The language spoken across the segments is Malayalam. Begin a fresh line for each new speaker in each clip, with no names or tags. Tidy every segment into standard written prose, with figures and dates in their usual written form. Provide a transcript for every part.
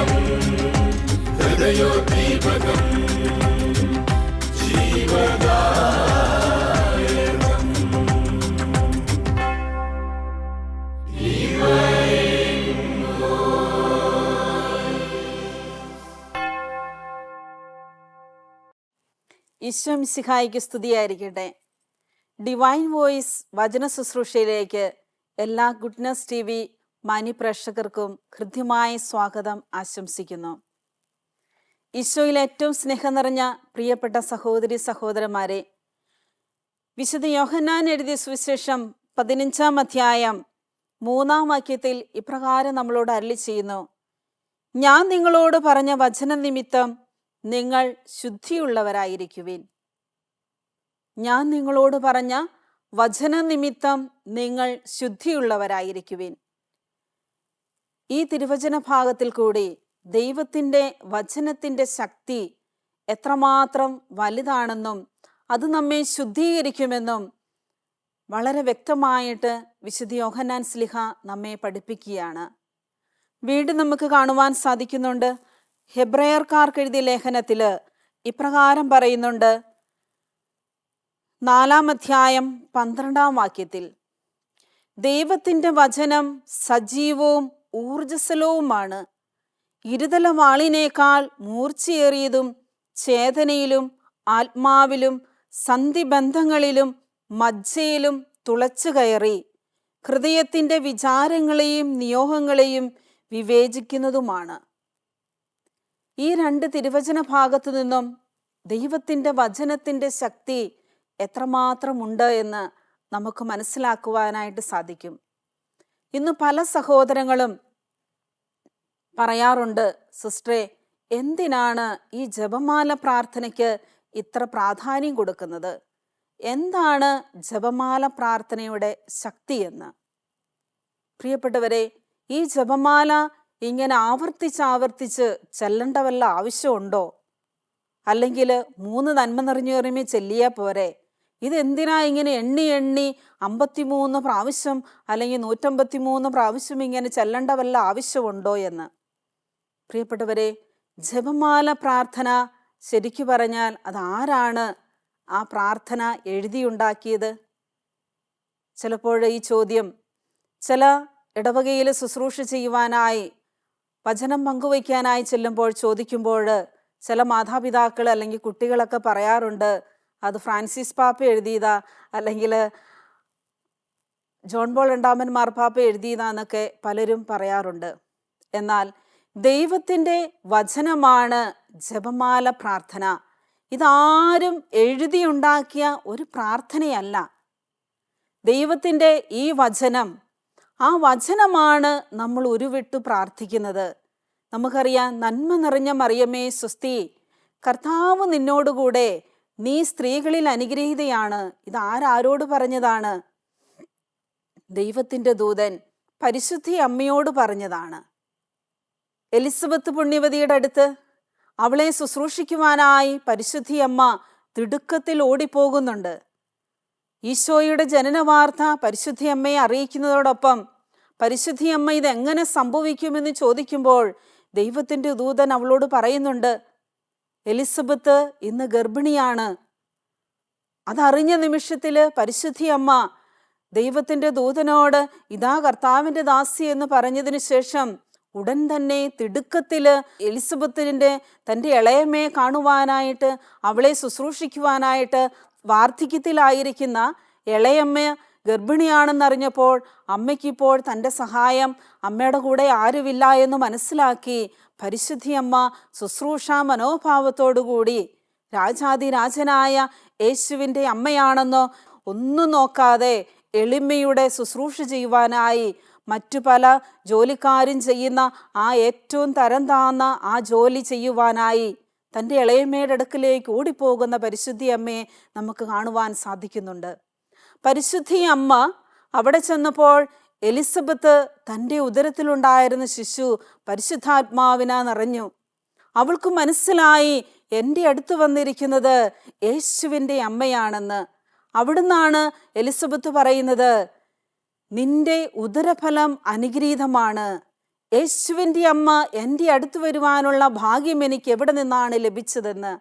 ദീപകം ഹൃദയോദ്ദീപകം ജീവദായകം.
ഈശോ മിശിഹായിക്ക് സ്തുതിയായിരിക്കട്ടെ. ഡിവൈൻ വോയിസ് വചന ശുശ്രൂഷയിലേക്ക് എല്ലാ ഗുഡ്നസ് ടി വി മാന്യപ്രേക്ഷകർക്കും ഹൃദ്യമായ സ്വാഗതം ആശംസിക്കുന്നു. ഈശോയിൽ ഏറ്റവും സ്നേഹം നിറഞ്ഞ പ്രിയപ്പെട്ട സഹോദരി സഹോദരന്മാരെ, വിശുദ്ധ യോഹന്നാൻ എഴുതിയ സുവിശേഷം 15-ാം അധ്യായം 3-ാം വാക്യത്തിൽ ഇപ്രകാരം നമ്മളോട് അരുളി ചെയ്യുന്നു: ഞാൻ നിങ്ങളോട് പറഞ്ഞ വചന നിമിത്തം നിങ്ങൾ ശുദ്ധിയുള്ളവരായിരിക്കുവിൻ. ഞാൻ നിങ്ങളോട് പറഞ്ഞ വചന നിമിത്തം നിങ്ങൾ ശുദ്ധിയുള്ളവരായിരിക്കുവിൻ. ഈ തിരുവചന ഭാഗത്തിൽ കൂടി ദൈവത്തിൻ്റെ വചനത്തിൻ്റെ ശക്തി എത്രമാത്രം വലുതാണെന്നും അത് നമ്മെ ശുദ്ധീകരിക്കുമെന്നും വളരെ വ്യക്തമായിട്ട് വിശുദ്ധ യോഹന്നാൻ ശ്ലീഹ നമ്മെ പഠിപ്പിക്കുകയാണ്. വീണ്ടും നമുക്ക് കാണുവാൻ സാധിക്കുന്നുണ്ട്. ഹെബ്രായർക്കാർക്ക് എഴുതിയ ലേഖനത്തിൽ ഇപ്രകാരം പറയുന്നുണ്ട്. 4-ാം അധ്യായം 12-ാം വാക്യത്തിൽ, ദൈവത്തിൻ്റെ വചനം സജീവവും ഊർജ്ജസ്വലവുമാണ്, ഇരുതല വാളിനേക്കാൾ മൂർച്ചയേറിയതും ചേതനയിലും ആത്മാവിലും സന്ധിബന്ധങ്ങളിലും മജ്ജയിലും തുളച്ചു കയറി ഹൃദയത്തിൻ്റെ വിചാരങ്ങളെയും നിയോഗങ്ങളെയും വിവേചിക്കുന്നതുമാണ്. ഈ 2 തിരുവചന ഭാഗത്തു നിന്നും ദൈവത്തിൻ്റെ വചനത്തിൻ്റെ ശക്തി എത്രമാത്രമുണ്ട് എന്ന് നമുക്ക് മനസ്സിലാക്കുവാനായിട്ട് സാധിക്കും. ഇന്ന് പല സഹോദരങ്ങളും പറയാറുണ്ട്, സിസ്റ്ററെ, എന്തിനാണ് ഈ ജപമാല പ്രാർത്ഥനയ്ക്ക് ഇത്ര പ്രാധാന്യം കൊടുക്കുന്നത്? എന്താണ് ജപമാല പ്രാർത്ഥനയുടെ ശക്തി എന്ന്? പ്രിയപ്പെട്ടവരെ, ഈ ജപമാല ഇങ്ങനെ ആവർത്തിച്ച് ചെല്ലേണ്ട വല്ല ആവശ്യമുണ്ടോ? അല്ലെങ്കിൽ 3 നന്മ നിറഞ്ഞു കയറിയുമേ ചെല്ലിയാൽ പോരെ? ഇതെന്തിനാ ഇങ്ങനെ എണ്ണി 53 പ്രാവശ്യം അല്ലെങ്കിൽ 153 പ്രാവശ്യം ഇങ്ങനെ ചെല്ലേണ്ട വല്ല ആവശ്യമുണ്ടോ എന്ന്? പ്രിയപ്പെട്ടവരെ, ജപമാല പ്രാർത്ഥന ശരിക്കു പറഞ്ഞാൽ അതാരാണ് ആ പ്രാർത്ഥന എഴുതിയുണ്ടാക്കിയത്? ചിലപ്പോൾ ഈ ചോദ്യം ചില ഇടവകയിൽ ശുശ്രൂഷ ചെയ്യുവാനായി വചനം പങ്കുവയ്ക്കാനായി ചെല്ലുമ്പോൾ ചോദിക്കുമ്പോൾ ചില മാതാപിതാക്കൾ അല്ലെങ്കിൽ കുട്ടികളൊക്കെ പറയാറുണ്ട്, അത് ഫ്രാൻസിസ് പാപ്പ എഴുതിയതാ, അല്ലെങ്കിൽ ജോൺ പോൾ 2-ാമൻ മാർപ്പാപ്പ എഴുതിയതാന്നൊക്കെ പലരും പറയാറുണ്ട്. എന്നാൽ ദൈവത്തിൻ്റെ വചനമാണ് ജപമാല പ്രാർത്ഥന. ഇതാരും എഴുതിയുണ്ടാക്കിയ ഒരു പ്രാർത്ഥനയല്ല. ദൈവത്തിൻ്റെ ഈ വചനം, ആ വചനമാണ് നമ്മൾ ഉരുവിട്ടു പ്രാർത്ഥിക്കുന്നത്. നമുക്കറിയാം, നന്മ നിറഞ്ഞ മറിയമേ സ്വസ്തി, കർത്താവ് നിന്നോടുകൂടെ, നീ സ്ത്രീകളിൽ അനുഗ്രഹീതയാണ്. ഇതാരോട് പറഞ്ഞതാണ്? ദൈവത്തിൻ്റെ ദൂതൻ പരിശുദ്ധി അമ്മയോട് പറഞ്ഞതാണ്. എലിസബത്ത് പുണ്യവതിയുടെ അടുത്ത് അവളെ ശുശ്രൂഷിക്കുവാനായി പരിശുദ്ധി അമ്മ തിടുക്കത്തിൽ ഓടിപ്പോകുന്നുണ്ട്. ഈശോയുടെ ജനന വാർത്ത പരിശുദ്ധി അമ്മയെ അറിയിക്കുന്നതോടൊപ്പം പരിശുദ്ധി അമ്മ ഇതെങ്ങനെ സംഭവിക്കുമെന്ന് ചോദിക്കുമ്പോൾ ദൈവത്തിൻ്റെ ദൂതൻ അവളോട് പറയുന്നുണ്ട്, എലിസബത്ത് ഇന്ന് ഗർഭിണിയാണ്. അതറിഞ്ഞ നിമിഷത്തിൽ പരിശുദ്ധി അമ്മ ദൈവത്തിൻ്റെ ദൂതനോട് ഇതാ കർത്താവിൻ്റെ ദാസി എന്ന് പറഞ്ഞതിന് ശേഷം ഉടൻ തന്നെ തിടുക്കത്തിൽ എലിസബത്തിൻ്റെ തൻ്റെ ഇളയമ്മയെ കാണുവാനായിട്ട്, അവളെ ശുശ്രൂഷിക്കുവാനായിട്ട് വാർദ്ധക്യത്തിലായിരിക്കുന്ന ഇളയമ്മ ഗർഭിണിയാണെന്നറിഞ്ഞപ്പോൾ അമ്മയ്ക്കിപ്പോൾ തൻ്റെ സഹായം അമ്മയുടെ കൂടെ ആരുമില്ല എന്ന് മനസ്സിലാക്കി പരിശുദ്ധി അമ്മ ശുശ്രൂഷാ മനോഭാവത്തോടുകൂടി രാജാതിരാജനായ യേശുവിൻ്റെ അമ്മയാണെന്നോ ഒന്നും നോക്കാതെ എളിമയുടെ ശുശ്രൂഷ ചെയ്യുവാനായി മറ്റു പല ജോലിക്കാരും ചെയ്യുന്ന ആ ഏറ്റവും തരം താന്ന ആ ജോലി ചെയ്യുവാനായി തൻ്റെ ഇളയമ്മയുടെ അടുക്കിലേക്ക് ഓടിപ്പോകുന്ന പരിശുദ്ധി അമ്മയെ നമുക്ക് കാണുവാൻ സാധിക്കുന്നുണ്ട്. പരിശുദ്ധി അമ്മ അവിടെ ചെന്നപ്പോൾ എലിസബത്ത് തൻ്റെ ഉദരത്തിലുണ്ടായിരുന്ന ശിശു പരിശുദ്ധാത്മാവിനാൽ നിറഞ്ഞു. അവൾക്ക് മനസ്സിലായി, എൻ്റെ അടുത്ത് വന്നിരിക്കുന്നത് യേശുവിൻ്റെ അമ്മയാണെന്ന്. അവിടുന്നാണ് എലിസബത്ത് പറയുന്നത്, നിന്റെ ഉദരഫലം അനുഗ്രഹീതമാണ്, യേശുവിൻ്റെ അമ്മ എൻ്റെ അടുത്ത് വരുവാനുള്ള ഭാഗ്യം എനിക്ക് എവിടെ നിന്നാണ് ലഭിച്ചതെന്ന്.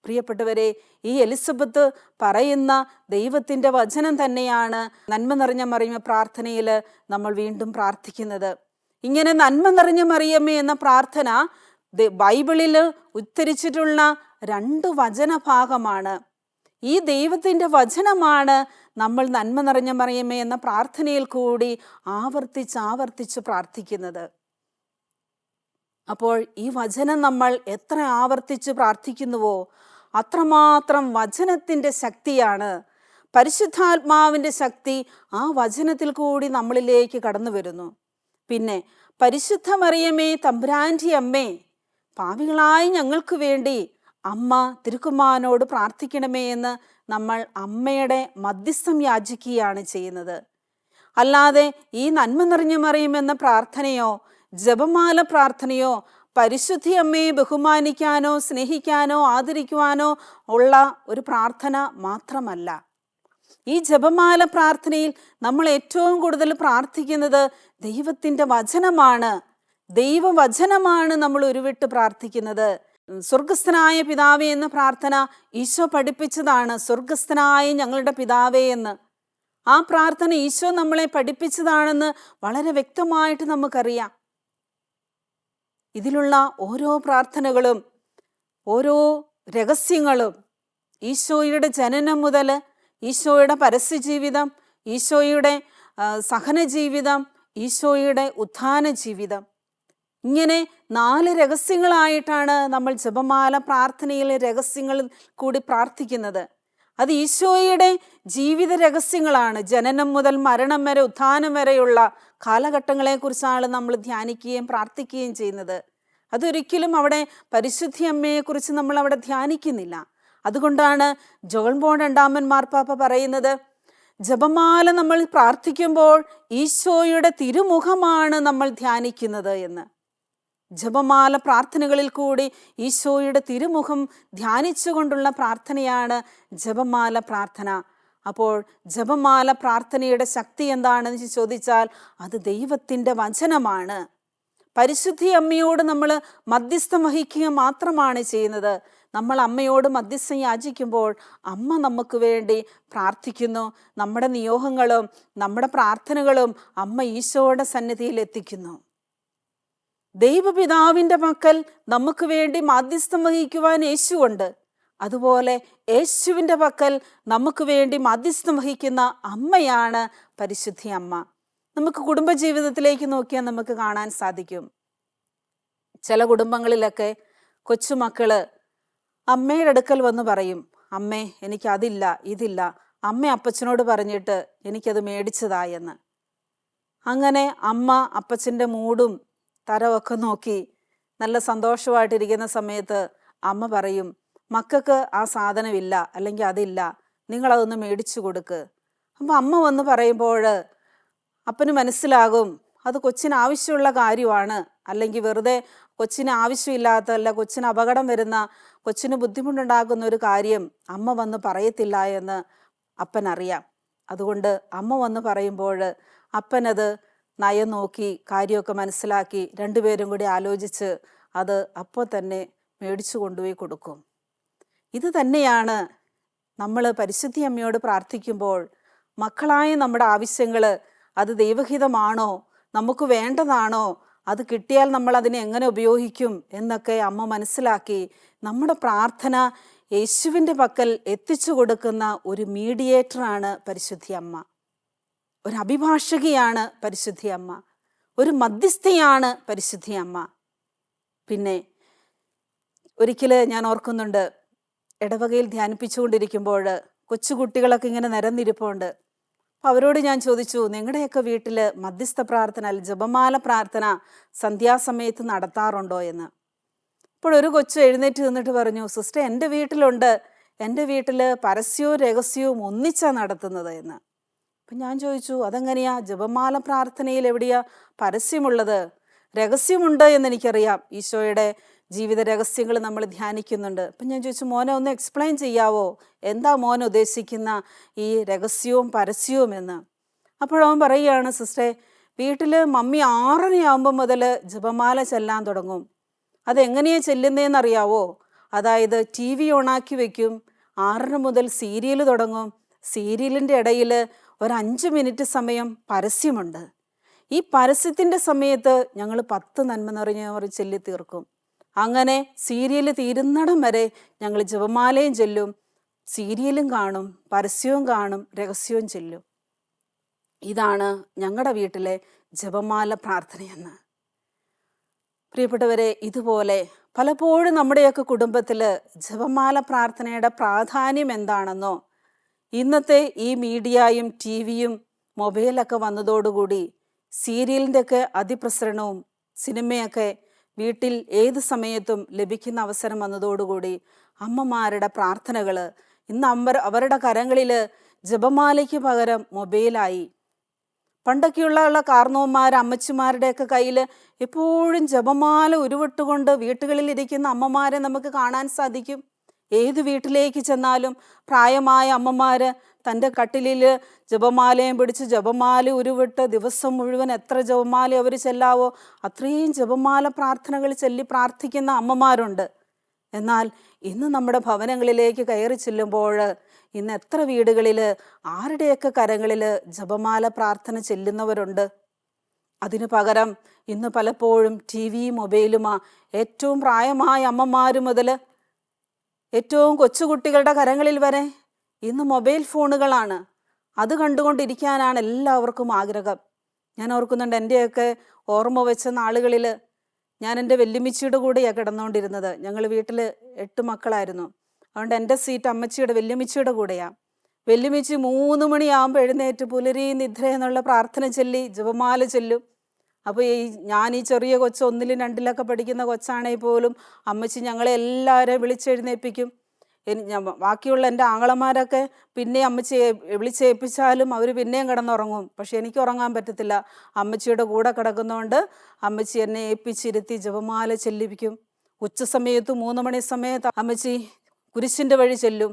പ്രിയപ്പെട്ടവരെ, ഈ എലിസബത്ത് പറയുന്ന ദൈവത്തിൻ്റെ വചനം തന്നെയാണ് നന്മ നിറഞ്ഞ മറിയമേ പ്രാർത്ഥനയിൽ നമ്മൾ വീണ്ടും പ്രാർത്ഥിക്കുന്നത്. ഇങ്ങനെ നന്മ നിറഞ്ഞ മറിയമേ എന്ന പ്രാർത്ഥന ബൈബിളിൽ ഉദ്ധരിച്ചിട്ടുള്ള 2 വചനഭാഗമാണ്. ഈ ദൈവത്തിൻ്റെ വചനമാണ് നമ്മൾ നന്മ നിറഞ്ഞ മറിയമേ എന്ന പ്രാർത്ഥനയിൽ കൂടി ആവർത്തിച്ച് പ്രാർത്ഥിക്കുന്നത്. അപ്പോൾ ഈ വചനം നമ്മൾ എത്ര ആവർത്തിച്ച് പ്രാർത്ഥിക്കുന്നുവോ അത്രമാത്രം വചനത്തിൻ്റെ ശക്തിയാണ്, പരിശുദ്ധാത്മാവിൻ്റെ ശക്തി ആ വചനത്തിൽ കൂടി നമ്മളിലേക്ക് കടന്നു വരുന്നു. പിന്നെ പരിശുദ്ധ മറിയമേ തമ്പുരാൻ്റെ അമ്മേ, പാപികളായ ഞങ്ങൾക്ക് വേണ്ടി അമ്മ തിരുക്കുമാരനോട് പ്രാർത്ഥിക്കണമേ എന്ന് നമ്മൾ അമ്മയുടെ മധ്യസ്ഥം യാചിക്കുകയാണ് ചെയ്യുന്നത്. അല്ലാതെ ഈ നന്മ നിറഞ്ഞ മറിയുമെന്ന പ്രാർത്ഥനയോ ജപമാല പ്രാർത്ഥനയോ പരിശുദ്ധി അമ്മയെ ബഹുമാനിക്കാനോ സ്നേഹിക്കാനോ ആദരിക്കുവാനോ ഉള്ള ഒരു പ്രാർത്ഥന മാത്രമല്ല. ഈ ജപമാല പ്രാർത്ഥനയിൽ നമ്മൾ ഏറ്റവും കൂടുതൽ പ്രാർത്ഥിക്കുന്നത് ദൈവത്തിൻ്റെ വചനമാണ്. ദൈവവചനമാണ് നമ്മൾ ഉരുവിട്ട് പ്രാർത്ഥിക്കുന്നത്. സ്വർഗസ്ഥനായ പിതാവേ എന്ന പ്രാർത്ഥന ഈശോ പഠിപ്പിച്ചതാണ്, സ്വർഗസ്ഥനായ ഞങ്ങളുടെ പിതാവേ എന്ന്. ആ പ്രാർത്ഥന ഈശോ നമ്മളെ പഠിപ്പിച്ചതാണെന്ന് വളരെ വ്യക്തമായിട്ട് നമുക്കറിയാം. ഇതിലുള്ള ഓരോ പ്രാർത്ഥനകളും ഓരോ രഹസ്യങ്ങളും ഈശോയുടെ ജനനം മുതൽ ഈശോയുടെ പരസ്യജീവിതം, ഈശോയുടെ സഹന ജീവിതം, ഈശോയുടെ ഉത്ഥാന ജീവിതം, ഇങ്ങനെ 4 രഹസ്യങ്ങളായിട്ടാണ് നമ്മൾ ജപമാല പ്രാർത്ഥനയിലെ രഹസ്യങ്ങളിൽ കൂടി പ്രാർത്ഥിക്കുന്നത്. അത് ഈശോയുടെ ജീവിത രഹസ്യങ്ങളാണ്. ജനനം മുതൽ മരണം വരെ ഉത്ഥാനം വരെയുള്ള കാലഘട്ടങ്ങളെക്കുറിച്ചാണ് നമ്മൾ ധ്യാനിക്കുകയും പ്രാർത്ഥിക്കുകയും ചെയ്യുന്നത്. അതൊരിക്കലും അവിടെ പരിശുദ്ധി അമ്മയെക്കുറിച്ച് നമ്മൾ അവിടെ ധ്യാനിക്കുന്നില്ല. അതുകൊണ്ടാണ് ജോൺ ബോൺ രണ്ടാമൻ മാർപ്പാപ്പ പറയുന്നത്, ജപമാല നമ്മൾ പ്രാർത്ഥിക്കുമ്പോൾ ഈശോയുടെ തിരുമുഖമാണ് നമ്മൾ ധ്യാനിക്കുന്നത് എന്ന്. ജപമാല പ്രാർത്ഥനകളിൽ കൂടി ഈശോയുടെ തിരുമുഖം ധ്യാനിച്ചുകൊണ്ടുള്ള പ്രാർത്ഥനയാണ് ജപമാല പ്രാർത്ഥന. അപ്പോൾ ജപമാല പ്രാർത്ഥനയുടെ ശക്തി എന്താണെന്ന് ചോദിച്ചാൽ അത് ദൈവത്തിൻ്റെ വചനമാണ്. പരിശുദ്ധി അമ്മയോട് നമ്മൾ മധ്യസ്ഥം വഹിക്കുക മാത്രമാണ് ചെയ്യുന്നത്. നമ്മൾ അമ്മയോട് മധ്യസ്ഥം യാചിക്കുമ്പോൾ അമ്മ നമുക്ക് വേണ്ടി പ്രാർത്ഥിക്കുന്നു. നമ്മുടെ നിയോഗങ്ങളും നമ്മുടെ പ്രാർത്ഥനകളും അമ്മ ഈശോയുടെ സന്നിധിയിൽ എത്തിക്കുന്നു. ദൈവപിതാവിൻ്റെ പക്കൽ നമുക്ക് വേണ്ടി മാധ്യസ്ഥം വഹിക്കുവാൻ യേശുവുണ്ട്. അതുപോലെ യേശുവിൻ്റെ പക്കൽ നമുക്ക് വേണ്ടി മാധ്യസ്ഥം വഹിക്കുന്ന അമ്മയാണ് പരിശുദ്ധി അമ്മ. നമുക്ക് കുടുംബജീവിതത്തിലേക്ക് നോക്കിയാൽ നമുക്ക് കാണാൻ സാധിക്കും. ചില കുടുംബങ്ങളിലൊക്കെ കൊച്ചുമക്കള് അമ്മയുടെ അടുക്കൽ വന്ന് പറയും, അമ്മേ എനിക്ക് അതില്ല ഇതില്ല, അമ്മ അപ്പച്ചനോട് പറഞ്ഞിട്ട് എനിക്കത് മേടിച്ചതായെന്ന്. അങ്ങനെ അമ്മ അപ്പച്ചൻ്റെ മൂടും തരമൊക്കെ നോക്കി നല്ല സന്തോഷമായിട്ടിരിക്കുന്ന സമയത്ത് അമ്മ പറയും, മക്കൾക്ക് ആ സാധനമില്ല, അല്ലെങ്കിൽ അതില്ല, നിങ്ങളതൊന്ന് മേടിച്ചു കൊടുക്ക്. അപ്പം അമ്മ വന്ന് പറയുമ്പോൾ അപ്പന് മനസ്സിലാകും അത് കൊച്ചിന് ആവശ്യമുള്ള കാര്യമാണ്, അല്ലെങ്കിൽ വെറുതെ കൊച്ചിന് ആവശ്യമില്ലാത്തതല്ല, കൊച്ചിന് അപകടം വരുന്ന, കൊച്ചിന് ബുദ്ധിമുട്ടുണ്ടാക്കുന്ന ഒരു കാര്യം അമ്മ വന്ന് പറയത്തില്ല എന്ന് അപ്പനറിയാം. അതുകൊണ്ട് അമ്മ വന്ന് പറയുമ്പോൾ അപ്പനത് നയം നോക്കി കാര്യമൊക്കെ മനസ്സിലാക്കി 2 പേരും കൂടി ആലോചിച്ച് അത് അപ്പോൾ തന്നെ മേടിച്ചു കൊണ്ടുപോയി കൊടുക്കും. ഇത് തന്നെയാണ് നമ്മൾ പരിശുദ്ധി അമ്മയോട് പ്രാർത്ഥിക്കുമ്പോൾ മക്കളായ നമ്മുടെ ആവശ്യങ്ങൾ അത് ദൈവഹിതമാണോ, നമുക്ക് വേണ്ടതാണോ, അത് കിട്ടിയാൽ നമ്മൾ അതിനെ എങ്ങനെ ഉപയോഗിക്കും എന്നൊക്കെ അമ്മ മനസ്സിലാക്കി നമ്മുടെ പ്രാർത്ഥന യേശുവിൻ്റെ പക്കൽ എത്തിച്ചു കൊടുക്കുന്ന ഒരു മീഡിയേറ്ററാണ് പരിശുദ്ധി അമ്മ. ഒരു അഭിഭാഷകയാണ് പരിശുദ്ധി അമ്മ, ഒരു മധ്യസ്ഥയാണ് പരിശുദ്ധി അമ്മ. പിന്നെ ഒരിക്കൽ ഞാൻ ഓർക്കുന്നുണ്ട്, ഇടവകയിൽ ധ്യാനിപ്പിച്ചുകൊണ്ടിരിക്കുമ്പോൾ കൊച്ചുകുട്ടികളൊക്കെ ഇങ്ങനെ നിരന്നിരിപ്പുണ്ട്. അപ്പോൾ അവരോട് ഞാൻ ചോദിച്ചു, നിങ്ങളുടെയൊക്കെ വീട്ടിൽ മധ്യസ്ഥ പ്രാർത്ഥന ജപമാല പ്രാർത്ഥന സന്ധ്യാസമയത്ത് നടത്താറുണ്ടോ എന്ന്. അപ്പോൾ ഒരു കൊച്ചു എഴുന്നേറ്റ് നിന്നിട്ട് പറഞ്ഞു, സിസ്റ്റർ എൻ്റെ വീട്ടിലുണ്ട്, എൻ്റെ വീട്ടിൽ പരസ്യവും രഹസ്യവും ഒന്നിച്ചാണ് നടത്തുന്നത് എന്ന്. അപ്പം ഞാൻ ചോദിച്ചു, അതെങ്ങനെയാ, ജപമാല പ്രാർത്ഥനയിൽ എവിടെയാ പരസ്യമുള്ളത്? രഹസ്യമുണ്ട് എന്നെനിക്കറിയാം, ഈശോയുടെ ജീവിത രഹസ്യങ്ങൾ നമ്മൾ ധ്യാനിക്കുന്നുണ്ട്. അപ്പം ഞാൻ ചോദിച്ചു, മോനെ ഒന്ന് എക്സ്പ്ലെയിൻ ചെയ്യാവോ, എന്താ മോൻ ഉദ്ദേശിക്കുന്ന ഈ രഹസ്യവും പരസ്യവും എന്ന്. അപ്പോഴവൻ പറയുകയാണ്, സിസ്റ്ററെ, വീട്ടിൽ മമ്മി 6:30 മുതൽ ജപമാല ചെല്ലാൻ തുടങ്ങും. അതെങ്ങനെയാണ് ചെല്ലുന്നതെന്നറിയാവോ? അതായത് TV ഓണാക്കി വെക്കും. 6:30 മുതൽ സീരിയൽ തുടങ്ങും. സീരിയലിൻ്റെ ഇടയിൽ ഒരു 5 മിനിറ്റ് സമയം പരസ്യമുണ്ട്. ഈ പരസ്യത്തിൻ്റെ സമയത്ത് ഞങ്ങൾ 10 നന്മ നിറഞ്ഞവർ ചൊല്ലി തീർക്കും. അങ്ങനെ സീരിയൽ തീരുന്നിടം വരെ ഞങ്ങൾ ജപമാലയും ചൊല്ലും, സീരിയലും കാണും, പരസ്യവും കാണും, രഹസ്യവും ചൊല്ലും. ഇതാണ് ഞങ്ങളുടെ വീട്ടിലെ ജപമാല പ്രാർത്ഥനയെന്ന്. പ്രിയപ്പെട്ടവരെ, ഇതുപോലെ പലപ്പോഴും നമ്മുടെയൊക്കെ കുടുംബത്തിൽ ജപമാല പ്രാർത്ഥനയുടെ പ്രാധാന്യം എന്താണെന്നോ, ഇന്നത്തെ ഈ മീഡിയയും TV-യും മൊബൈലൊക്കെ വന്നതോടുകൂടി സീരിയലിൻ്റെയൊക്കെ അതിപ്രസരണവും സിനിമയൊക്കെ വീട്ടിൽ ഏത് സമയത്തും ലഭിക്കുന്ന അവസരം വന്നതോടുകൂടി അമ്മമാരുടെ പ്രാർത്ഥനകൾ ഇന്ന് അവരുടെ കരങ്ങളിൽ ജപമാലയ്ക്ക് പകരം മൊബൈലായി. പണ്ടൊക്കെയുള്ള കാർന്നോന്മാർ അമ്മച്ചിമാരുടെയൊക്കെ കയ്യിൽ എപ്പോഴും ജപമാല ഉരുവിട്ടുകൊണ്ട് വീട്ടുകളിലിരിക്കുന്ന അമ്മമാരെ നമുക്ക് കാണാൻ സാധിക്കും. ഏത് വീട്ടിലേക്ക് ചെന്നാലും പ്രായമായ അമ്മമാർ തൻ്റെ കട്ടിലിൽ ജപമാലയും പിടിച്ച് ജപമാല ഉരുവിട്ട് ദിവസം മുഴുവൻ എത്ര ജപമാല അവർ ചെല്ലാവോ അത്രയും ജപമാല പ്രാർത്ഥനകൾ ചൊല്ലി പ്രാർത്ഥിക്കുന്ന അമ്മമാരുണ്ട്. എന്നാൽ ഇന്ന് നമ്മുടെ ഭവനങ്ങളിലേക്ക് കയറി ചെല്ലുമ്പോൾ ഇന്ന് എത്ര വീടുകളിൽ ആരുടെയൊക്കെ കരങ്ങളിൽ ജപമാല പ്രാർത്ഥന ചെല്ലുന്നവരുണ്ട്? അതിനു പകരം ഇന്ന് പലപ്പോഴും TV മൊബൈലുമാ. ഏറ്റവും പ്രായമായ അമ്മമാർ മുതൽ ഏറ്റവും കൊച്ചുകുട്ടികളുടെ കരങ്ങളിൽ വരെ ഇന്ന് മൊബൈൽ ഫോണുകളാണ്. അത് കണ്ടുകൊണ്ടിരിക്കാനാണ് എല്ലാവർക്കും ആഗ്രഹം. ഞാൻ ഓർക്കുന്നുണ്ട്, എൻ്റെയൊക്കെ ഓർമ്മ വെച്ച നാളുകളിൽ ഞാൻ എൻ്റെ വല്യമ്മച്ചിയുടെ കൂടെയാണ് കിടന്നുകൊണ്ടിരുന്നത്. ഞങ്ങൾ വീട്ടിൽ 8 മക്കളായിരുന്നു. അതുകൊണ്ട് എൻ്റെ സീറ്റ് അമ്മച്ചിയുടെ വല്യമ്മച്ചിയുടെ കൂടെയാണ്. വല്യമ്മച്ചി 3 മണിയാകുമ്പോൾ എഴുന്നേറ്റ് പുലരി നിദ്ര എന്നുള്ള പ്രാർത്ഥന ചൊല്ലി ജപമാല ചൊല്ലും. അപ്പോൾ ഞാൻ ഈ ചെറിയ കൊച്ച് 1-ലും 2-ലൊക്കെ പഠിക്കുന്ന കൊച്ചാണെങ്കിൽ പോലും അമ്മച്ചി ഞങ്ങളെ എല്ലാവരെയും വിളിച്ചെഴുന്നേൽപ്പിക്കും. ബാക്കിയുള്ള എൻ്റെ ആങ്ങളമാരൊക്കെ പിന്നെ അമ്മച്ചിയെ വിളിച്ചേൽപ്പിച്ചാലും അവർ പിന്നെയും കിടന്നുറങ്ങും. പക്ഷെ എനിക്ക് ഉറങ്ങാൻ പറ്റത്തില്ല. അമ്മച്ചിയുടെ കൂടെ കിടക്കുന്നതുകൊണ്ട് അമ്മച്ചി എന്നെ ഏൽപ്പിച്ചിരുത്തി ജപമാല ചെല്ലിപ്പിക്കും. ഉച്ച സമയത്ത് 3 മണി സമയത്ത് അമ്മച്ചി കുരിശിൻ്റെ വഴി ചെല്ലും.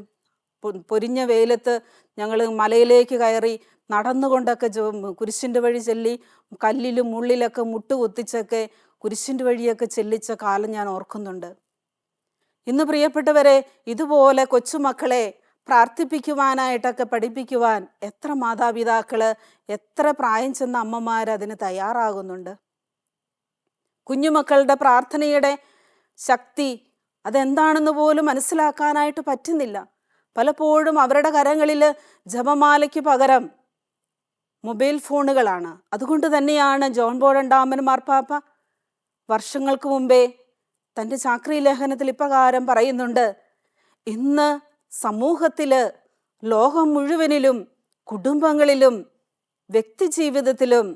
പൊരിഞ്ഞ വെയിലത്ത് ഞങ്ങൾ മലയിലേക്ക് കയറി നടന്നുകൊണ്ടൊക്കെ കുരിശിൻ്റെ വഴി ചൊല്ലി കല്ലിലും മുള്ളിലൊക്കെ മുട്ടുകുത്തിച്ചൊക്കെ കുരിശിൻ്റെ വഴിയൊക്കെ ചെല്ലിച്ച കാലം ഞാൻ ഓർക്കുന്നുണ്ട്. ഇന്ന് പ്രിയപ്പെട്ടവരെ, ഇതുപോലെ കൊച്ചുമക്കളെ പ്രാർത്ഥിപ്പിക്കുവാനായിട്ടൊക്കെ പഠിപ്പിക്കുവാൻ എത്ര മാതാപിതാക്കൾ, എത്ര പ്രായം ചെന്ന അമ്മമാർ അതിന് തയ്യാറാകുന്നുണ്ട്. കുഞ്ഞുമക്കളുടെ പ്രാർത്ഥനയുടെ ശക്തി അതെന്താണെന്ന് പോലും മനസ്സിലാക്കാനായിട്ട് പറ്റുന്നില്ല. പലപ്പോഴും അവരുടെ കരങ്ങളിൽ ജപമാലയ്ക്ക് പകരം മൊബൈൽ ഫോണുകളാണ്. അതുകൊണ്ട് തന്നെയാണ് ജോൺ പോൾ രണ്ടാമൻ മാർപ്പാപ്പ വർഷങ്ങൾക്ക് മുമ്പേ തൻ്റെ ചാക്രി ലേഖനത്തിൽ ഇപ്രകാരം പറയുന്നുണ്ട്: ഇന്ന് സമൂഹത്തിൽ, ലോകം മുഴുവനിലും, കുടുംബങ്ങളിലും, വ്യക്തി ജീവിതത്തിലും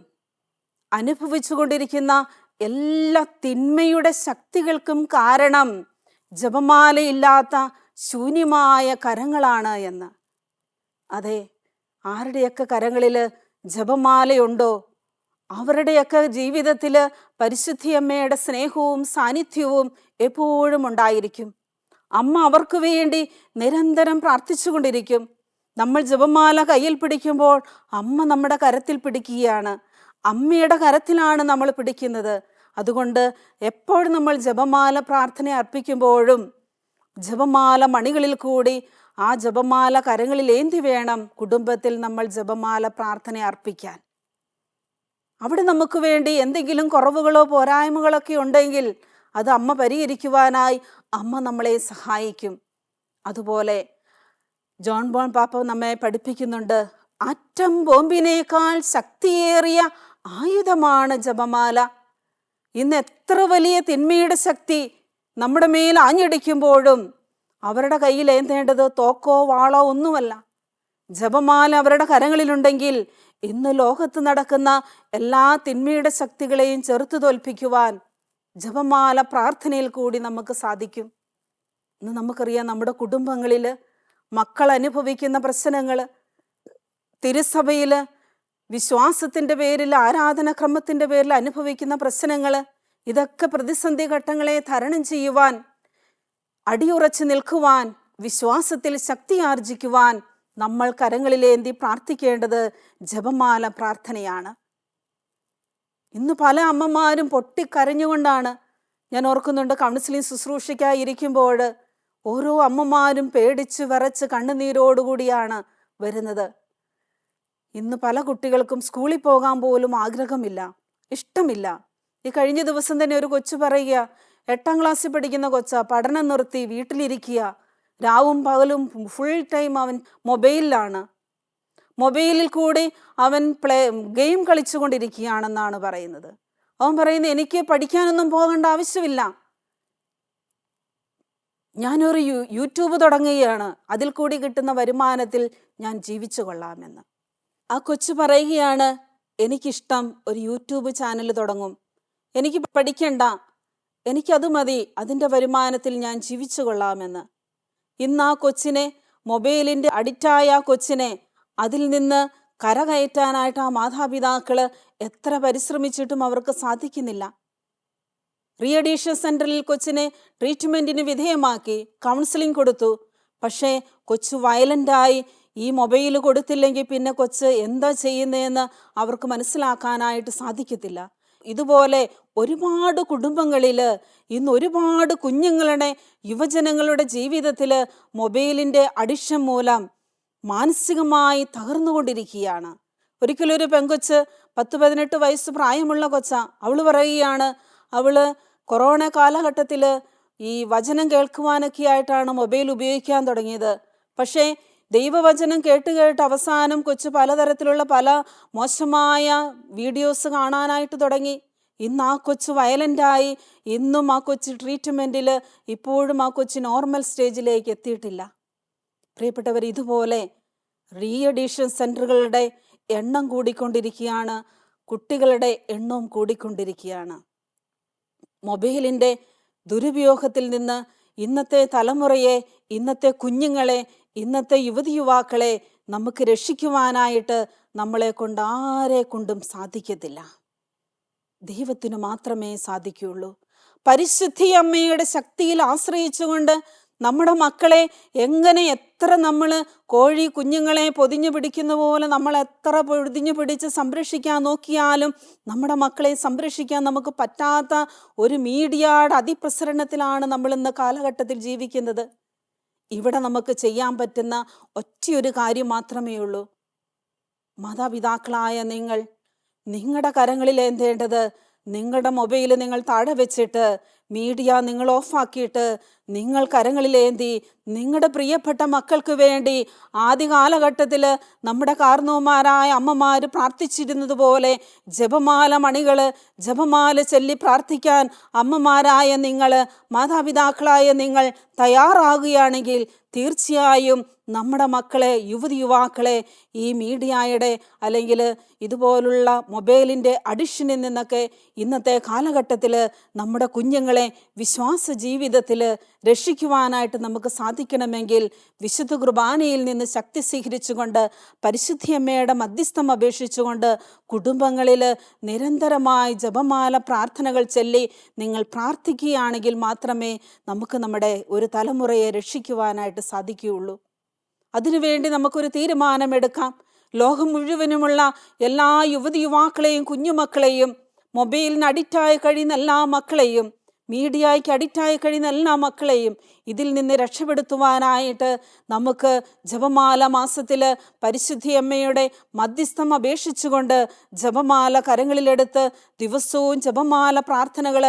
അനുഭവിച്ചു കൊണ്ടിരിക്കുന്ന എല്ലാ തിന്മയുടെ ശക്തികൾക്കും കാരണം ജപമാലയില്ലാത്ത ശൂന്യമായ കരങ്ങളാണ് എന്ന്. അതെ, ആരുടെയൊക്കെ കരങ്ങളിൽ ജപമാലയുണ്ടോ അവരുടെയൊക്കെ ജീവിതത്തിൽ പരിശുദ്ധി അമ്മയുടെ സ്നേഹവും സാന്നിധ്യവും എപ്പോഴും ഉണ്ടായിരിക്കും. അമ്മ അവർക്ക് വേണ്ടി നിരന്തരം പ്രാർത്ഥിച്ചു കൊണ്ടിരിക്കും. നമ്മൾ ജപമാല കയ്യിൽ പിടിക്കുമ്പോൾ അമ്മ നമ്മുടെ കരത്തിൽ പിടിക്കുകയാണ്. അമ്മയുടെ കരത്തിലാണ് നമ്മൾ പിടിക്കുന്നത്. അതുകൊണ്ട് എപ്പോഴും നമ്മൾ ജപമാല പ്രാർത്ഥന അർപ്പിക്കുമ്പോഴും ജപമാല മണികളിൽ കൂടി ആ ജപമാല കരങ്ങളിൽ ഏന്തി വേണം കുടുംബത്തിൽ നമ്മൾ ജപമാല പ്രാർത്ഥന അർപ്പിക്കാൻ. അവിടെ നമുക്ക് വേണ്ടി എന്തെങ്കിലും കുറവുകളോ പോരായ്മകളൊക്കെ ഉണ്ടെങ്കിൽ അത് അമ്മ പരിഹരിക്കുവാനായി അമ്മ നമ്മളെ സഹായിക്കും. അതുപോലെ ജോൺ പോൾ പാപ്പ നമ്മെ പഠിപ്പിക്കുന്നുണ്ട്, ആറ്റം ബോംബിനേക്കാൾ ശക്തിയേറിയ ആയുധമാണ് ജപമാല. ഇന്ന് എത്ര വലിയ തിന്മയുടെ ശക്തി നമ്മുടെ മേൽ ആഞ്ഞടിക്കുമ്പോഴും അവരുടെ കയ്യിൽ ഏന്തേണ്ടത് തോക്കോ വാളോ ഒന്നുമല്ല. ജപമാല അവരുടെ കരങ്ങളിലുണ്ടെങ്കിൽ ഇന്ന് ലോകത്ത് നടക്കുന്ന എല്ലാ തിന്മയുടെ ശക്തികളെയും ചെറുത്തു തോൽപ്പിക്കുവാൻ ജപമാല പ്രാർത്ഥനയിൽ കൂടി നമുക്ക് സാധിക്കും. ഇന്ന് നമുക്കറിയാം, നമ്മുടെ കുടുംബങ്ങളിൽ മക്കൾ അനുഭവിക്കുന്ന പ്രശ്നങ്ങൾ, തിരുസഭയിൽ വിശ്വാസത്തിൻ്റെ പേരിൽ, ആരാധനാക്രമത്തിൻ്റെ പേരിൽ അനുഭവിക്കുന്ന പ്രശ്നങ്ങൾ, ഇതൊക്കെ പ്രതിസന്ധി ഘട്ടങ്ങളെ തരണം ചെയ്യുവാൻ, അടിയുറച്ചു നിൽക്കുവാൻ, വിശ്വാസത്തിൽ ശക്തി ആർജിക്കുവാൻ നമ്മൾ കരങ്ങളിലേന്തി പ്രാർത്ഥിക്കേണ്ടത് ജപമാല പ്രാർത്ഥനയാണ്. ഇന്ന് പല അമ്മമാരും പൊട്ടിക്കരഞ്ഞുകൊണ്ടാണ്, ഞാൻ ഓർക്കുന്നുണ്ട്, കൗൺസിലിംഗ് ശുശ്രൂഷയ്ക്കായി ഇരിക്കുമ്പോൾ ഓരോ അമ്മമാരും പേടിച്ച് വിറച്ച് കണ്ണുനീരോടുകൂടിയാണ് വരുന്നത്. ഇന്ന് പല കുട്ടികൾക്കും സ്കൂളിൽ പോകാൻ പോലും ആഗ്രഹമില്ല, ഇഷ്ടമില്ല. ഈ കഴിഞ്ഞ ദിവസം തന്നെ ഒരു കൊച്ചു പറയുക, 8ാം ക്ലാസ്സിൽ പഠിക്കുന്ന കൊച്ച, പഠനം നിർത്തി വീട്ടിലിരിക്കുക, രാവും പകലും ഫുൾ ടൈം അവൻ മൊബൈലിലാണ്, മൊബൈലിൽ കൂടി അവൻ ഗെയിം കളിച്ചുകൊണ്ടിരിക്കുകയാണെന്നാണ് പറയുന്നത്. അവൻ പറയുന്നത്, എനിക്ക് പഠിക്കാനൊന്നും പോകേണ്ട ആവശ്യമില്ല, ഞാനൊരു യൂട്യൂബ് തുടങ്ങുകയാണ്, അതിൽ കൂടി കിട്ടുന്ന വരുമാനത്തിൽ ഞാൻ ജീവിച്ചു കൊള്ളാമെന്ന്. ആ കൊച്ചു പറയുകയാണ്, എനിക്കിഷ്ടം ഒരു യൂട്യൂബ് ചാനൽ തുടങ്ങും, എനിക്ക് പഠിക്കണ്ട, എനിക്കത് മതി, അതിൻ്റെ വരുമാനത്തിൽ ഞാൻ ജീവിച്ചു കൊള്ളാമെന്ന്. ഇന്ന് ആ കൊച്ചിനെ, മൊബൈലിൻ്റെ അഡിക്റ്റായ ആ കൊച്ചിനെ അതിൽ നിന്ന് കരകയറ്റാനായിട്ട് ആ മാതാപിതാക്കൾ എത്ര പരിശ്രമിച്ചിട്ടും അവർക്ക് സാധിക്കുന്നില്ല. റീഅഡിക്ഷൻ സെൻ്ററിൽ കൊച്ചിനെ ട്രീറ്റ്മെൻറ്റിന് വിധേയമാക്കി, കൗൺസിലിംഗ് കൊടുത്തു. പക്ഷേ കൊച്ചു വയലൻ്റായി. ഈ മൊബൈൽ കൊടുത്തില്ലെങ്കിൽ പിന്നെ കൊച്ച് എന്താ ചെയ്യുന്നതെന്ന് അവർക്ക് മനസ്സിലാക്കാനായിട്ട് സാധിക്കത്തില്ല. ഇതുപോലെ ഒരുപാട് കുടുംബങ്ങളിൽ ഇന്ന് ഒരുപാട് കുഞ്ഞുങ്ങളുടെ, യുവജനങ്ങളുടെ ജീവിതത്തിൽ മൊബൈലിൻ്റെ അഡിക്ഷൻ മൂലം മാനസികമായി തകർന്നുകൊണ്ടിരിക്കുകയാണ്. ഒരിക്കലൊരു പെങ്കൊച്ച്, 10-18 വയസ്സ് പ്രായമുള്ള കൊച്ച, അവൾ പറയുകയാണ്, അവൾ കൊറോണ കാലഘട്ടത്തിൽ ഈ വചനം കേൾക്കുവാനൊക്കെ ആയിട്ടാണ് മൊബൈൽ ഉപയോഗിക്കാൻ തുടങ്ങിയത്. പക്ഷേ ദൈവവചനം കേട്ട് അവസാനം കൊച്ചു പലതരത്തിലുള്ള പല മോശമായ വീഡിയോസ് കാണാനായിട്ട് തുടങ്ങി. ഇന്ന് ആ കൊച്ചു വയലൻ്റായി. ഇന്നും ആ കൊച്ചു ട്രീറ്റ്മെൻറ്റിൽ, ഇപ്പോഴും ആ കൊച്ചു നോർമൽ സ്റ്റേജിലേക്ക് എത്തിയിട്ടില്ല. പ്രിയപ്പെട്ടവർ, ഇതുപോലെ റീഅഡിക്ഷൻ സെൻ്ററുകളുടെ എണ്ണം കൂടിക്കൊണ്ടിരിക്കുകയാണ്, കുട്ടികളുടെ എണ്ണവും കൂടിക്കൊണ്ടിരിക്കുകയാണ്. മൊബൈലിൻ്റെ ദുരുപയോഗത്തിൽ നിന്ന് ഇന്നത്തെ തലമുറയെ, ഇന്നത്തെ കുഞ്ഞുങ്ങളെ, ഇന്നത്തെ യുവതിയുവാക്കളെ നമുക്ക് രക്ഷിക്കുവാനായിട്ട് നമ്മളെ കൊണ്ട് ആരെ കൊണ്ടും സാധിക്കത്തില്ല. ദൈവത്തിന് മാത്രമേ സാധിക്കുകയുള്ളൂ. പരിശുദ്ധി അമ്മയുടെ ശക്തിയിൽ ആശ്രയിച്ചുകൊണ്ട് നമ്മുടെ മക്കളെ എങ്ങനെ, എത്ര നമ്മൾ കോഴി കുഞ്ഞുങ്ങളെ പൊതിഞ്ഞു പിടിക്കുന്ന പോലെ നമ്മൾ എത്ര പൊതിഞ്ഞു പിടിച്ച് സംരക്ഷിക്കാൻ നോക്കിയാലും നമ്മുടെ മക്കളെ സംരക്ഷിക്കാൻ നമുക്ക് പറ്റാത്ത ഒരു മീഡിയയുടെ അതിപ്രസരണത്തിലാണ് നമ്മൾ ഇന്ന് കാലഘട്ടത്തിൽ ജീവിക്കുന്നത്. ഇവിടെ നമുക്ക് ചെയ്യാൻ പറ്റുന്ന ഒറ്റയൊരു കാര്യം മാത്രമേ ഉള്ളൂ. മാതാപിതാക്കളായ നിങ്ങളുടെ കരങ്ങളിൽ ഏന്തേണ്ടത്, നിങ്ങളുടെ മൊബൈൽ നിങ്ങൾ താഴെ വെച്ചിട്ട്, മീഡിയ നിങ്ങൾ ഓഫാക്കിയിട്ട്, നിങ്ങൾ കരങ്ങളിലേന്തി നിങ്ങളുടെ പ്രിയപ്പെട്ട മക്കൾക്ക് വേണ്ടി ആദ്യ കാലഘട്ടത്തിൽ നമ്മുടെ കാർന്നോമാരായ അമ്മമാർ പ്രാർത്ഥിച്ചിരുന്നത് പോലെ ജപമാല മണികൾ, ജപമാല ചൊല്ലി പ്രാർത്ഥിക്കാൻ അമ്മമാരായ നിങ്ങൾ, മാതാപിതാക്കളായ നിങ്ങൾ തയ്യാറാകുകയാണെങ്കിൽ തീർച്ചയായും നമ്മുടെ മക്കളെ, യുവതിയുവാക്കളെ ഈ മീഡിയയുടെ അല്ലെങ്കിൽ ഇതുപോലുള്ള മൊബൈലിൻ്റെ അഡിക്ഷനിൽ നിന്നൊക്കെ ഇന്നത്തെ കാലഘട്ടത്തിൽ നമ്മുടെ കുഞ്ഞുങ്ങളെ വിശ്വാസ ജീവിതത്തിൽ രക്ഷിക്കുവാനായിട്ട് നമുക്ക് സാധിക്കണമെങ്കിൽ വിശുദ്ധ കുർബാനയിൽ നിന്ന് ശക്തി സ്വീകരിച്ചുകൊണ്ട്, പരിശുദ്ധിയമ്മയുടെ മധ്യസ്ഥം അപേക്ഷിച്ചുകൊണ്ട് കുടുംബങ്ങളിൽ നിരന്തരമായി ജപമാല പ്രാർത്ഥനകൾ ചൊല്ലി നിങ്ങൾ പ്രാർത്ഥിക്കുകയാണെങ്കിൽ മാത്രമേ നമുക്ക് നമ്മുടെ ഒരു തലമുറയെ രക്ഷിക്കുവാനായിട്ട് സാധിക്കുകയുള്ളൂ. അതിനുവേണ്ടി നമുക്കൊരു തീരുമാനമെടുക്കാം. ലോകം മുഴുവനുമുള്ള എല്ലാ യുവതിയുവാക്കളെയും കുഞ്ഞുമക്കളെയും, മൊബൈലിന് അഡിക്റ്റായി കഴിയുന്ന എല്ലാ മക്കളെയും, മീഡിയയ്ക്ക് അഡിക്റ്റായി കഴിയുന്ന എല്ലാ മക്കളെയും ഇതിൽ നിന്ന് രക്ഷപ്പെടുത്തുവാനായിട്ട് നമുക്ക് ജപമാല മാസത്തിൽ പരിശുദ്ധി അമ്മയുടെ മധ്യസ്ഥം അപേക്ഷിച്ചുകൊണ്ട് ജപമാല കരങ്ങളിലെടുത്ത് ദിവസവും ജപമാല പ്രാർത്ഥനകൾ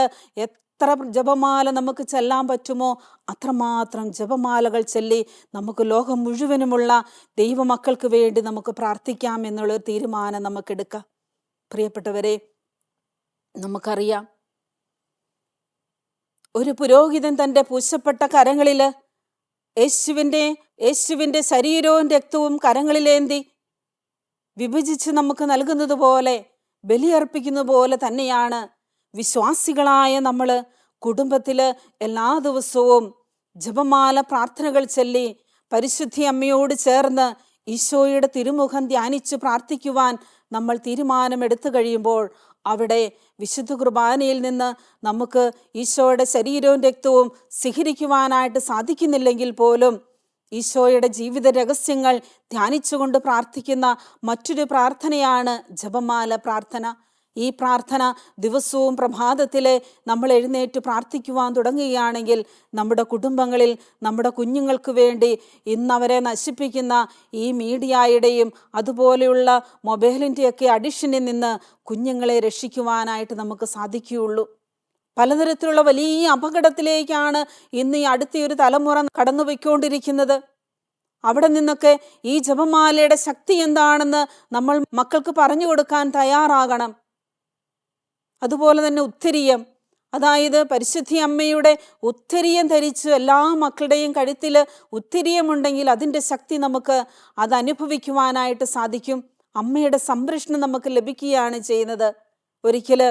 എത്ര ജപമാല നമുക്ക് ചെല്ലാൻ പറ്റുമോ അത്രമാത്രം ജപമാലകൾ ചൊല്ലി നമുക്ക് ലോകം മുഴുവനുമുള്ള ദൈവമക്കൾക്ക് വേണ്ടി നമുക്ക് പ്രാർത്ഥിക്കാം എന്നുള്ള തീരുമാനം നമുക്കെടുക്കാം. പ്രിയപ്പെട്ടവരെ, നമുക്കറിയാം, ഒരു പുരോഹിതൻ തൻ്റെ പൂശപ്പെട്ട കരങ്ങളിൽ യേശുവിൻ്റെ ശരീരവും രക്തവും കരങ്ങളിലേന്തി വിഭജിച്ച് നമുക്ക് നൽകുന്നത് പോലെ, ബലിയർപ്പിക്കുന്ന പോലെ തന്നെയാണ് വിശ്വാസികളായ നമ്മൾ കുടുംബത്തിൽ എല്ലാ ദിവസവും ജപമാല പ്രാർത്ഥനകൾ ചൊല്ലി പരിശുദ്ധി അമ്മയോട് ചേർന്ന് ഈശോയുടെ തിരുമുഖം ധ്യാനിച്ച് പ്രാർത്ഥിക്കുവാൻ നമ്മൾ തീരുമാനമെടുത്തു കഴിയുമ്പോൾ അവിടെ വിശുദ്ധ കുർബാനയിൽ നിന്ന് നമുക്ക് ഈശോയുടെ ശരീരവും രക്തവും സ്വീകരിക്കുവാനായിട്ട് സാധിക്കുന്നില്ലെങ്കിൽ പോലും ഈശോയുടെ ജീവിത രഹസ്യങ്ങൾ ധ്യാനിച്ചുകൊണ്ട് പ്രാർത്ഥിക്കുന്ന മറ്റൊരു പ്രാർത്ഥനയാണ് ജപമാല പ്രാർത്ഥന. ഈ പ്രാർത്ഥന ദിവസവും പ്രഭാതത്തിലെ നമ്മൾ എഴുന്നേറ്റ് പ്രാർത്ഥിക്കുവാൻ തുടങ്ങുകയാണെങ്കിൽ നമ്മുടെ കുടുംബങ്ങളിൽ നമ്മുടെ കുഞ്ഞുങ്ങൾക്ക് വേണ്ടി ഇന്നവരെ നശിപ്പിക്കുന്ന ഈ മീഡിയയുടെയും അതുപോലെയുള്ള മൊബൈലിൻ്റെയൊക്കെ അഡിക്ഷനിൽ നിന്ന് കുഞ്ഞുങ്ങളെ രക്ഷിക്കുവാനായിട്ട് നമുക്ക് സാധിക്കുകയുള്ളൂ. പലതരത്തിലുള്ള വലിയ അപകടത്തിലേക്കാണ് ഇന്ന് ഈ അടുത്തൊരു തലമുറ കടന്നുപോയിക്കൊണ്ടിരിക്കുന്നത്. അവിടെ നിന്നൊക്കെ ഈ ജപമാലയുടെ ശക്തി എന്താണെന്ന് നമ്മൾ മക്കൾക്ക് പറഞ്ഞു കൊടുക്കാൻ തയ്യാറാകണം. അതുപോലെ തന്നെ ഉത്തരീയം, അതായത് പരിശുദ്ധി അമ്മയുടെ ഉത്തരീയം ധരിച്ച് എല്ലാ മക്കളുടെയും കഴുത്തിൽ ഉത്തരീയമുണ്ടെങ്കിൽ അതിൻ്റെ ശക്തി നമുക്ക് അത് അനുഭവിക്കുവാനായിട്ട് സാധിക്കും. അമ്മയുടെ സംരക്ഷണം നമുക്ക് ലഭിക്കുകയാണ് ചെയ്യുന്നത്. ഒരിക്കൽ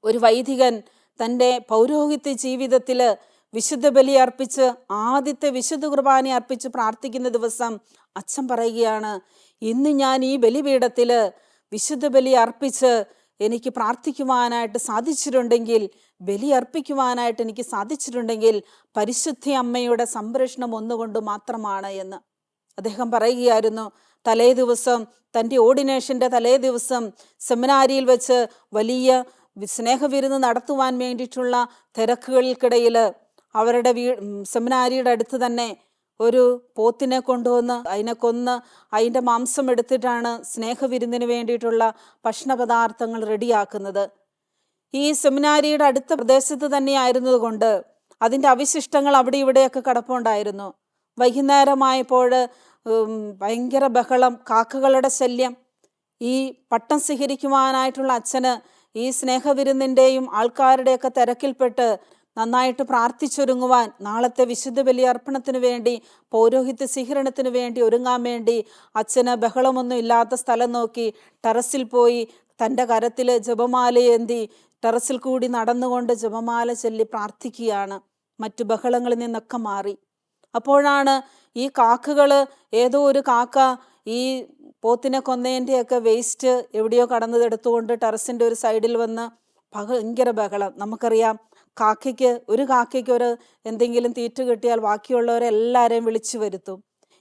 ഒരു വൈദികൻ തൻ്റെ പൗരോഹിത്യ ജീവിതത്തിൽ വിശുദ്ധ ബലി അർപ്പിച്ച് ആദ്യത്തെ വിശുദ്ധ കുർബാന അർപ്പിച്ച് പ്രാർത്ഥിക്കുന്ന ദിവസം അച്ഛൻ പറയുകയാണ്, ഇന്ന് ഞാൻ ഈ ബലിപീഠത്തിൽ വിശുദ്ധ ബലി അർപ്പിച്ച് എനിക്ക് പ്രാർത്ഥിക്കുവാനായിട്ട് സാധിച്ചിട്ടുണ്ടെങ്കിൽ, ബലി അർപ്പിക്കുവാനായിട്ട് എനിക്ക് സാധിച്ചിട്ടുണ്ടെങ്കിൽ പരിശുദ്ധ അമ്മയുടെ സംരക്ഷണം ഒന്നുകൊണ്ട് മാത്രമാണ് എന്ന് അദ്ദേഹം പറയുകയായിരുന്നു. തലേ ദിവസം, തൻ്റെ ഓർഡിനേഷൻ്റെ തലേ ദിവസം സെമിനാരിയിൽ വെച്ച് വലിയ സ്നേഹവിരുന്ന് നടത്തുവാൻ വേണ്ടിയിട്ടുള്ള തിരക്കുകൾക്കിടയിൽ അവരുടെ സെമിനാരിയുടെ അടുത്ത് തന്നെ ഒരു പോത്തിനെ കൊണ്ടുവന്ന് അതിനെ കൊന്ന് അതിൻ്റെ മാംസം എടുത്തിട്ടാണ് സ്നേഹവിരുന്നിന് വേണ്ടിയിട്ടുള്ള ഭക്ഷണ പദാർത്ഥങ്ങൾ റെഡിയാക്കുന്നത്. ഈ സെമിനാരിയുടെ അടുത്ത പ്രദേശത്ത് തന്നെയായിരുന്നത് കൊണ്ട് അതിൻ്റെ അവശിഷ്ടങ്ങൾ അവിടെ ഇവിടെയൊക്കെ കിടപ്പുണ്ടായിരുന്നു. വൈകുന്നേരമായപ്പോൾ ഭയങ്കര ബഹളം, കാക്കകളുടെ ശല്യം. ഈ പട്ടം സ്വീകരിക്കുവാനായിട്ടുള്ള അച്ഛന് ഈ സ്നേഹവിരുന്നിൻ്റെയും ആൾക്കാരുടെയൊക്കെ തിരക്കിൽപ്പെട്ട് നന്നായിട്ട് പ്രാർത്ഥിച്ചൊരുങ്ങുവാൻ, നാളത്തെ വിശുദ്ധ ബലി അർപ്പണത്തിന് വേണ്ടി, പൗരോഹിത്യ സ്വീകരണത്തിന് വേണ്ടി ഒരുങ്ങാൻ വേണ്ടി അച്ഛന് ബഹളമൊന്നും ഇല്ലാത്ത സ്ഥലം നോക്കി ടെറസിൽ പോയി തൻ്റെ കരത്തിൽ ജപമാലയേന്തി ടെറസിൽ കൂടി നടന്നുകൊണ്ട് ജപമാല ചൊല്ലി പ്രാർത്ഥിക്കുകയാണ്. മറ്റു ബഹളങ്ങളിൽ നിന്നൊക്കെ മാറി. അപ്പോഴാണ് ഈ കാക്കകൾ, ഏതോ ഒരു കാക്ക ഈ പോത്തിനെ കൊന്നതിൻ്റെയൊക്കെ വേസ്റ്റ് എവിടെയോ കടന്നതെടുത്തുകൊണ്ട് ടെറസിൻ്റെ ഒരു സൈഡിൽ വന്ന് ഭയങ്കര ബഹളം. നമുക്കറിയാം, ഒരു കാക്കയ്ക്ക് ഒരു എന്തെങ്കിലും തീറ്റ കിട്ടിയാൽ ബാക്കിയുള്ളവരെല്ലാവരെയും വിളിച്ചു വരുത്തും.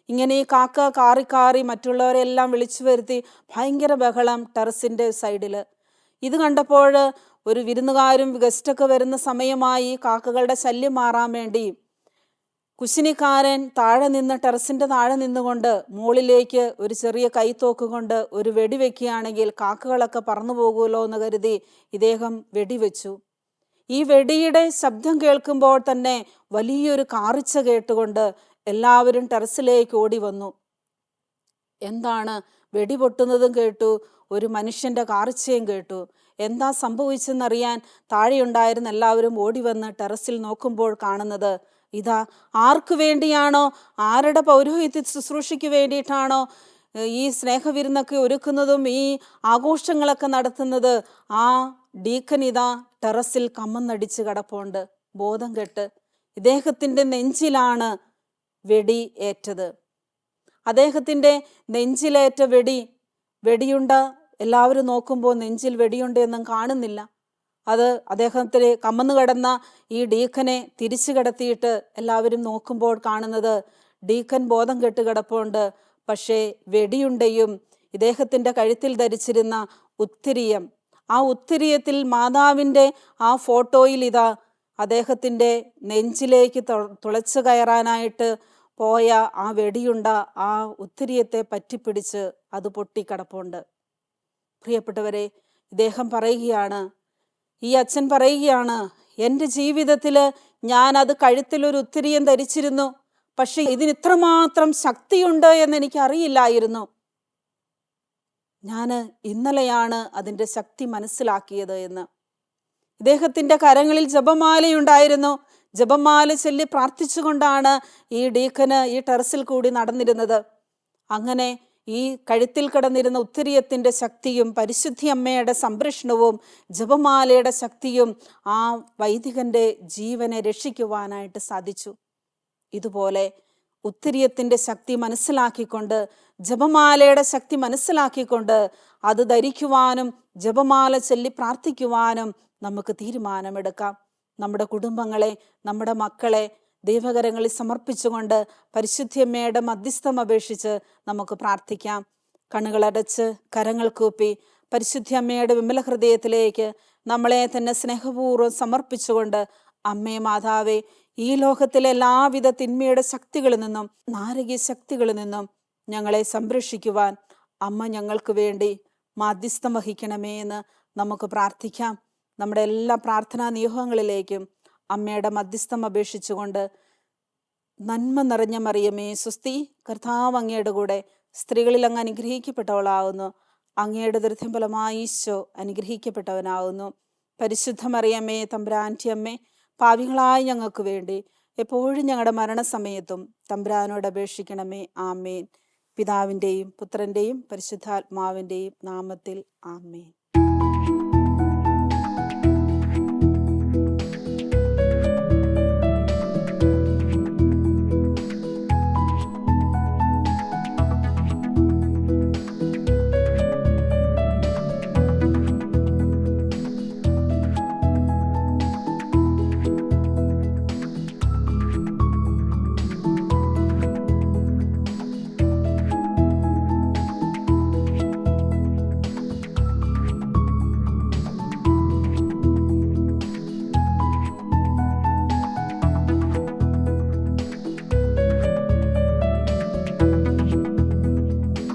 ഇങ്ങനെ ഈ കാക്ക കാറി കാറി മറ്റുള്ളവരെല്ലാം വിളിച്ചു വരുത്തി ഭയങ്കര ബഹളം ടെറസിൻ്റെ സൈഡിൽ. ഇത് കണ്ടപ്പോൾ ഒരു വിരുന്നുകാരും ഗസ്റ്റൊക്കെ വരുന്ന സമയമായി കാക്കകളുടെ ശല്യം മാറാൻ വേണ്ടി കുശിനിക്കാരൻ ടെറസിൻ്റെ താഴെ നിന്നുകൊണ്ട് മുകളിലേക്ക് ഒരു ചെറിയ കൈത്തോക്ക് കൊണ്ട് ഒരു വെടിവെക്കുകയാണെങ്കിൽ കാക്കകളൊക്കെ പറന്നു പോകുമല്ലോ എന്ന് കരുതി ഇദ്ദേഹം വെടിവെച്ചു. ഈ വെടിയുടെ ശബ്ദം കേൾക്കുമ്പോൾ തന്നെ വലിയൊരു കാറിച്ച കേട്ടുകൊണ്ട് എല്ലാവരും ടെറസിലേക്ക് ഓടി വന്നു. എന്താണ്, വെടി പൊട്ടുന്നതും കേട്ടു, ഒരു മനുഷ്യൻ്റെ കാറിച്ചയും കേട്ടു. എന്താ സംഭവിച്ചെന്നറിയാൻ താഴെയുണ്ടായിരുന്ന എല്ലാവരും ഓടി വന്ന് ടെറസിൽ നോക്കുമ്പോൾ കാണുന്നത് ഇതാ, ആർക്ക് വേണ്ടിയാണോ, ആരുടെ പൗരോഹിത്യ ശുശ്രൂഷയ്ക്ക് വേണ്ടിയിട്ടാണോ ഈ സ്നേഹവിരുന്നൊക്കെ ഒരുക്കുന്നതും ഈ ആഘോഷങ്ങളൊക്കെ നടത്തുന്നത്, ആ ഡീക്കൻ ഇതാ ടെറസിൽ കമ്മന്നടിച്ച് കിടപ്പുണ്ട്, ബോധം കെട്ട്. ഇദ്ദേഹത്തിൻ്റെ നെഞ്ചിലാണ് വെടി ഏറ്റത്. അദ്ദേഹത്തിൻ്റെ നെഞ്ചിലേറ്റ വെടിയുണ്ട എല്ലാവരും നോക്കുമ്പോൾ നെഞ്ചിൽ വെടിയുണ്ട് എന്നും കാണുന്നില്ല. അത് അദ്ദേഹത്തിന് കമ്മന്നു കിടന്ന ഈ ഡീക്കനെ തിരിച്ചു കിടത്തിയിട്ട് എല്ലാവരും നോക്കുമ്പോൾ കാണുന്നത് ഡീക്കൻ ബോധം കെട്ട് കിടപ്പുണ്ട്. പക്ഷേ വെടിയുണ്ടയും ഇദ്ദേഹത്തിൻ്റെ കഴുത്തിൽ ധരിച്ചിരുന്ന ഉത്തിരിയം, ആ ഉത്തിരിയത്തിൽ മാതാവിൻ്റെ ആ ഫോട്ടോയിൽ ഇതാ അദ്ദേഹത്തിൻ്റെ നെഞ്ചിലേക്ക് തുളച്ചു കയറാനായിട്ട് പോയ ആ വെടിയുണ്ട ആ ഉത്തിരിയത്തെ പറ്റിപ്പിടിച്ച് അത് പൊട്ടിക്കിടപ്പുണ്ട്. പ്രിയപ്പെട്ടവരെ, ഇദ്ദേഹം പറയുകയാണ്, ഈ അച്ഛൻ പറയുകയാണ്, എൻ്റെ ജീവിതത്തിൽ ഞാൻ അത് കഴുത്തിലൊരു ഉത്തിരിയം ധരിച്ചിരുന്നു, പക്ഷെ ഇതിന് ഇത്രമാത്രം ശക്തിയുണ്ട് എന്ന് എനിക്ക് അറിയില്ലായിരുന്നു. ഞാൻ ഇന്നലെയാണ് അതിൻ്റെ ശക്തി മനസ്സിലാക്കിയത് എന്ന്. ഇദ്ദേഹത്തിൻ്റെ കരങ്ങളിൽ ജപമാലയുണ്ടായിരുന്നു. ജപമാല ചൊല്ലി പ്രാർത്ഥിച്ചുകൊണ്ടാണ് ഈ ഡീക്കന് ഈ ടെറസിൽ കൂടി നടന്നിരുന്നത്. അങ്ങനെ ഈ കഴുത്തിൽ കിടന്നിരുന്ന ഉത്തിരിയത്തിൻ്റെ ശക്തിയും പരിശുദ്ധി അമ്മയുടെ സംരക്ഷണവും ജപമാലയുടെ ശക്തിയും ആ വൈദികൻ്റെ ജീവനെ രക്ഷിക്കുവാനായിട്ട് സാധിച്ചു. ഇതുപോലെ ഉത്തിരിയത്തിൻ്റെ ശക്തി മനസ്സിലാക്കിക്കൊണ്ട്, ജപമാലയുടെ ശക്തി മനസ്സിലാക്കിക്കൊണ്ട് അത് ധരിക്കുവാനും ജപമാല ചൊല്ലി പ്രാർത്ഥിക്കുവാനും നമുക്ക് തീരുമാനമെടുക്കാം. നമ്മുടെ കുടുംബങ്ങളെ, നമ്മുടെ മക്കളെ ദൈവകരങ്ങളിൽ സമർപ്പിച്ചുകൊണ്ട് പരിശുദ്ധമ്മയുടെ മധ്യസ്ഥം അപേക്ഷിച്ച് നമുക്ക് പ്രാർത്ഥിക്കാം. കണ്ണുകളടച്ച് കരങ്ങൾ കൂപ്പി പരിശുദ്ധ അമ്മയുടെ വിമല ഹൃദയത്തിലേക്ക് നമ്മളെ തന്നെ സ്നേഹപൂർവ്വം സമർപ്പിച്ചുകൊണ്ട്, അമ്മേ മാതാവേ, ഈ ലോകത്തിലെ എല്ലാവിധ തിന്മയുടെ ശക്തികളിൽ നിന്നും നാരകീയ ശക്തികളിൽ നിന്നും ഞങ്ങളെ സംരക്ഷിക്കുവാൻ അമ്മ ഞങ്ങൾക്ക് വേണ്ടി മാധ്യസ്ഥം വഹിക്കണമേ എന്ന് നമുക്ക് പ്രാർത്ഥിക്കാം. നമ്മുടെ എല്ലാ പ്രാർത്ഥനാ നിയോഗങ്ങളിലേക്കും അമ്മയുടെ മധ്യസ്ഥം അപേക്ഷിച്ചുകൊണ്ട്, നന്മ നിറഞ്ഞ മറിയമേ സ്വസ്തി, കർത്താവ് അങ്ങയുടെ കൂടെ, സ്ത്രീകളിൽ അങ്ങ് അനുഗ്രഹിക്കപ്പെട്ടവളാകുന്നു. അങ്ങയുടെ ദുരിതഫലമായി ഈശോ അനുഗ്രഹിക്കപ്പെട്ടവനാകുന്നു. പരിശുദ്ധ മറിയമ്മേ, തമ്പുരാൻ്റെ അമ്മേ, പാപികളായ ഞങ്ങൾക്ക് വേണ്ടി എപ്പോഴും ഞങ്ങളുടെ മരണസമയത്തും തമ്പുരാനോട് അപേക്ഷിക്കണമേ. ആമേൻ. പിതാവിൻ്റെയും പുത്രൻ്റെയും പരിശുദ്ധാത്മാവിൻ്റെയും നാമത്തിൽ ആമേൻ.